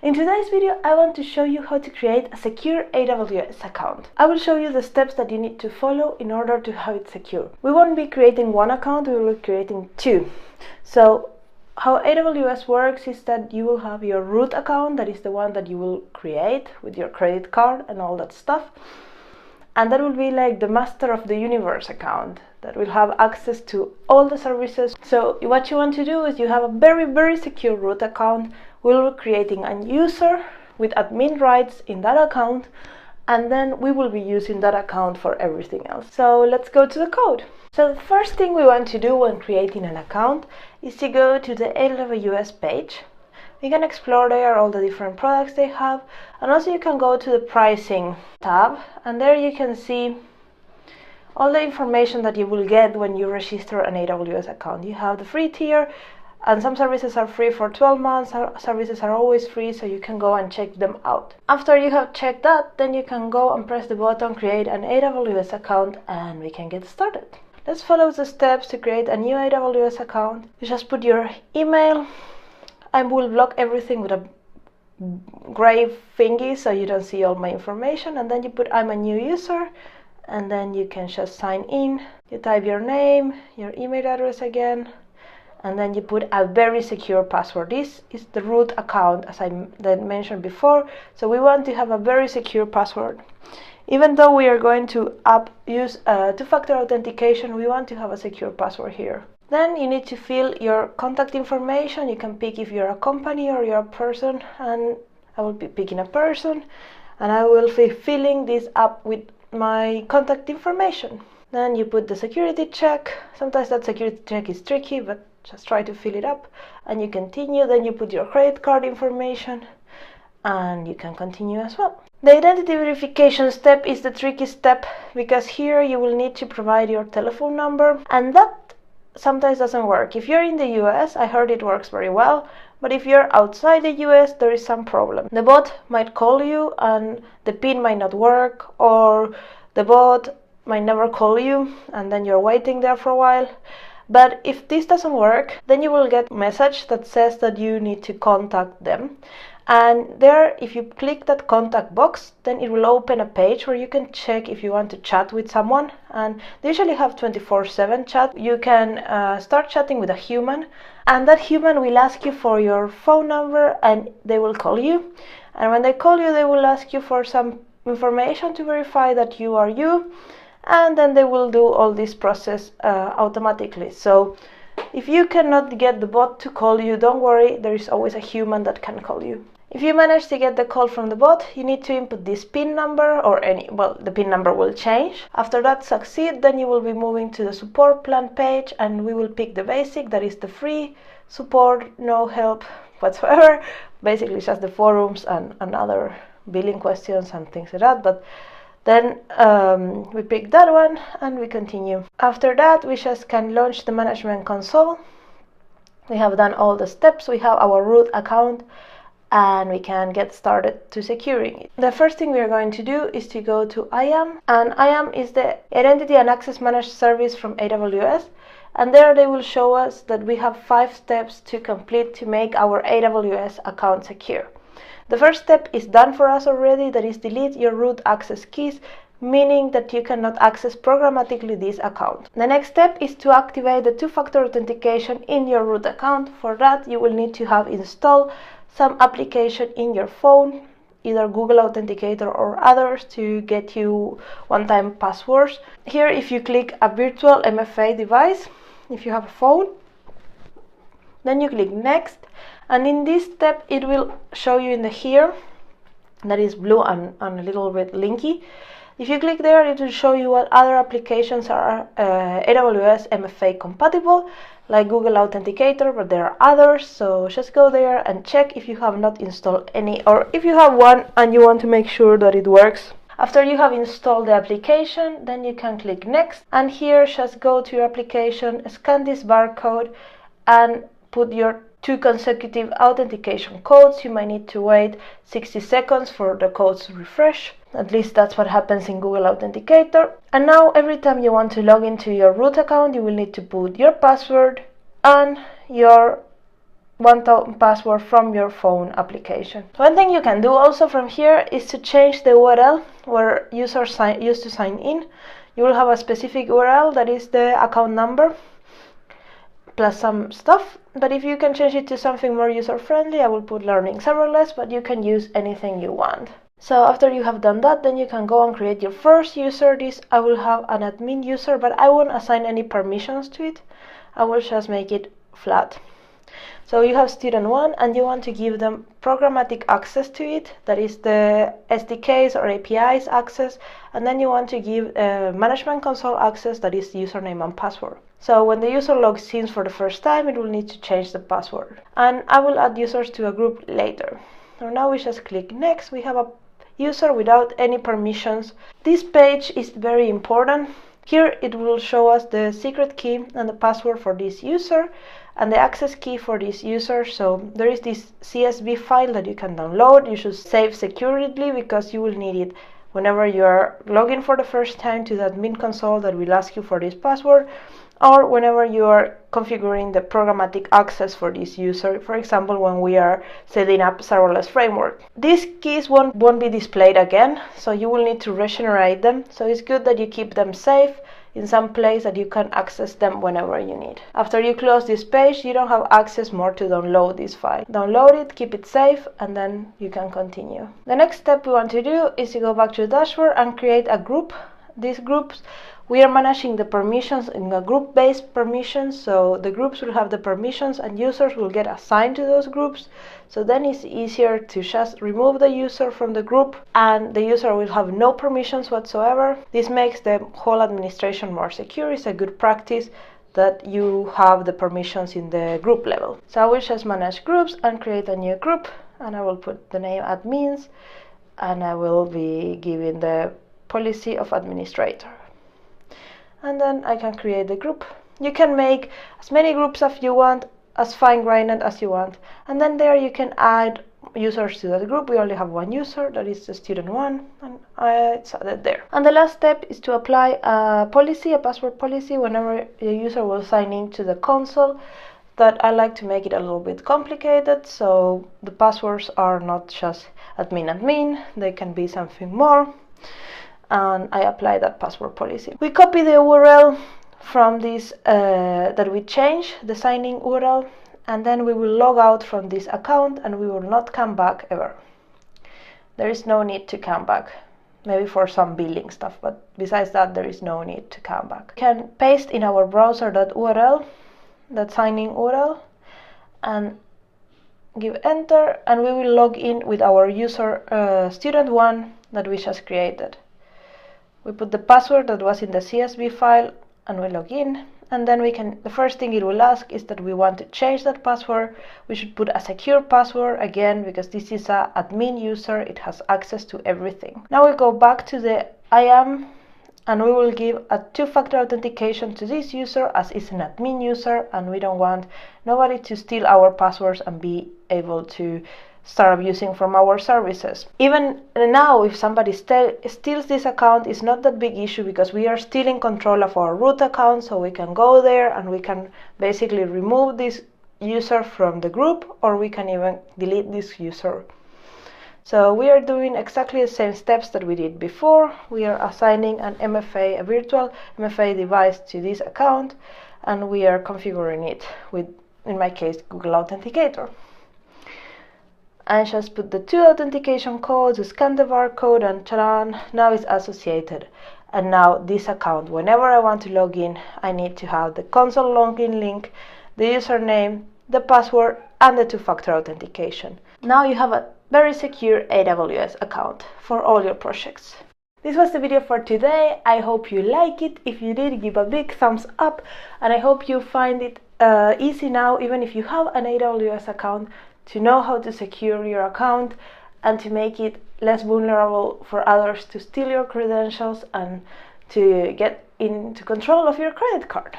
In today's video, I want to show you how to create a secure AWS account. I will show you the steps that you need to follow in order to have it secure. We won't be creating one account, we will be creating two. So how AWS works is that you will have your root account, that is the one that you will create with your credit card and all that stuff. And that will be like the master of the universe account that will have access to all the services. So what you want to do is you have a very secure root account. We'll be creating a user with admin rights in that account, and then we will be using that account for everything else. So let's go to the code. So the first thing we want to do when creating an account is to go to the AWS page. You can explore there all the different products they have, and also you can go to the pricing tab, and there you can see all the information that you will get when you register an AWS account. You have the free tier, and some services are free for 12 months, services are always free, so you can go and check them out. After you have checked that, then you can go and press the button create an AWS account, and we can get started. Let's follow the steps to create a new AWS account. You just put your email. I will block everything with a gray thingy so you don't see all my information, and then you put I'm a new user, and then you can just sign in. You type your name, your email address again, and then you put a very secure password. This is the root account, as I mentioned before, so we want to have a very secure password. Even though we are going to use two-factor authentication, we want to have a secure password here. Then you need to fill your contact information. You can pick if you're a company or you're a person, and I will be picking a person, and I will be filling this up with my contact information. Then you put the security check. Sometimes that security check is tricky, but just try to fill it up, and you continue. Then you put your credit card information, and you can continue as well. The identity verification step is the tricky step, because here you will need to provide your telephone number, and that sometimes doesn't work. If you're in the US, I heard it works very well, but if you're outside the US, there is some problem. The bot might call you and the PIN might not work, or the bot might never call you and then you're waiting there for a while. But if this doesn't work, then you will get a message that says that you need to contact them. And there, if you click that contact box, then it will open a page where you can check if you want to chat with someone. And they usually have 24/7 chat. You can start chatting with a human, and that human will ask you for your phone number, and they will call you. And when they call you, they will ask you for some information to verify that you are you, and then they will do all this process automatically. So if you cannot get the bot to call you, don't worry, there is always a human that can call you. If you manage to get the call from the bot, you need to input this PIN number or the PIN number will change. After that succeed, then you will be moving to the support plan page, and we will pick the basic, that is the free support, no help whatsoever. Basically just the forums and other billing questions and things like that. But then we pick that one and we continue. After that, we just can launch the management console. We have done all the steps. We have our root account, and we can get started to securing it. The first thing we are going to do is to go to IAM, and IAM is the Identity and Access Managed Service from AWS, and there they will show us that we have 5 steps to complete to make our AWS account secure. The first step is done for us already, that is delete your root access keys, meaning that you cannot access programmatically this account. The next step is to activate the two-factor authentication in your root account. For that, you will need to have installed some application in your phone, either Google Authenticator or others, to get you one-time passwords. Here, if you click a virtual MFA device, if you have a phone, then you click next, and in this step it will show you in the here, that is blue and a little bit linky. If you click there, it will show you what other applications are AWS MFA compatible, like Google Authenticator, but there are others, so just go there and check if you have not installed any, or if you have one and you want to make sure that it works. After you have installed the application, then you can click next, and here just go to your application, scan this barcode, and put your 2 consecutive authentication codes. You might need to wait 60 seconds for the codes to refresh. At least that's what happens in Google Authenticator. And now every time you want to log into your root account, you will need to put your password and your one-time password from your phone application. One thing you can do also from here is to change the URL where users used to sign in. You will have a specific URL that is the account number plus some stuff, but if you can change it to something more user-friendly, I will put learning serverless, but you can use anything you want. So after you have done that, then you can go and create your first user. This I will have an admin user, but I won't assign any permissions to it. I will just make it flat. So you have student 1 and you want to give them programmatic access to it, that is the SDKs or APIs access, and then you want to give management console access, that is username and password. So when the user logs in for the first time, it will need to change the password. And I will add users to a group later. So now we just click next. We have a user without any permissions. This page is very important. Here it will show us the secret key and the password for this user and the access key for this user. So there is this CSV file that you can download. You should save securely because you will need it whenever you are logging for the first time to the admin console that will ask you for this password, or whenever you are configuring the programmatic access for this user, for example, when we are setting up serverless framework. These keys won't be displayed again, so you will need to regenerate them. So it's good that you keep them safe in some place that you can access them whenever you need. After you close this page, you don't have access more to download this file. Download it, keep it safe, and then you can continue. The next step we want to do is to go back to the dashboard and create a group. These groups, we are managing the permissions in a group-based permissions, so the groups will have the permissions and users will get assigned to those groups. So then it's easier to just remove the user from the group and the user will have no permissions whatsoever. This makes the whole administration more secure. It's a good practice that you have the permissions in the group level. So I will just manage groups and create a new group, and I will put the name admins, and I will be giving the policy of administrator. And then I can create the group. You can make as many groups as you want, as fine-grained as you want. And then there you can add users to that group. We only have one user, that is the student 1, and it's added there. And the last step is to apply a policy, a password policy, whenever the user will sign in to the console. That I like to make it a little bit complicated, so the passwords are not just admin, they can be something more. And I apply that password policy. We copy the URL from this that we change, the signing URL, and then we will log out from this account and we will not come back ever. There is no need to come back, maybe for some billing stuff, but besides that there is no need to come back. We can paste in our browser that URL, that signing URL, and give enter, and we will log in with our user student 1 that we just created. We put the password that was in the CSV file and we log in, and then the first thing it will ask is that we want to change that password. We should put a secure password again because this is an admin user, it has access to everything. Now we go back to the IAM and we will give a two-factor authentication to this user as it's an admin user, and we don't want nobody to steal our passwords and be able to start abusing from our services. Even now, if somebody steals this account, it's not that big issue because we are still in control of our root account, so we can go there and we can basically remove this user from the group, or we can even delete this user. So we are doing exactly the same steps that we did before. We are assigning an MFA, a virtual MFA device to this account, and we are configuring it with, in my case, Google Authenticator. I just put the two authentication codes, scan the barcode, and ta-da, now it's associated. And now this account, whenever I want to log in, I need to have the console login link, the username, the password, and the two-factor authentication. Now you have a very secure AWS account for all your projects. This was the video for today. I hope you like it. If you did, give a big thumbs up, and I hope you find it easy now, even if you have an AWS account, to know how to secure your account and to make it less vulnerable for others to steal your credentials and to get into control of your credit card.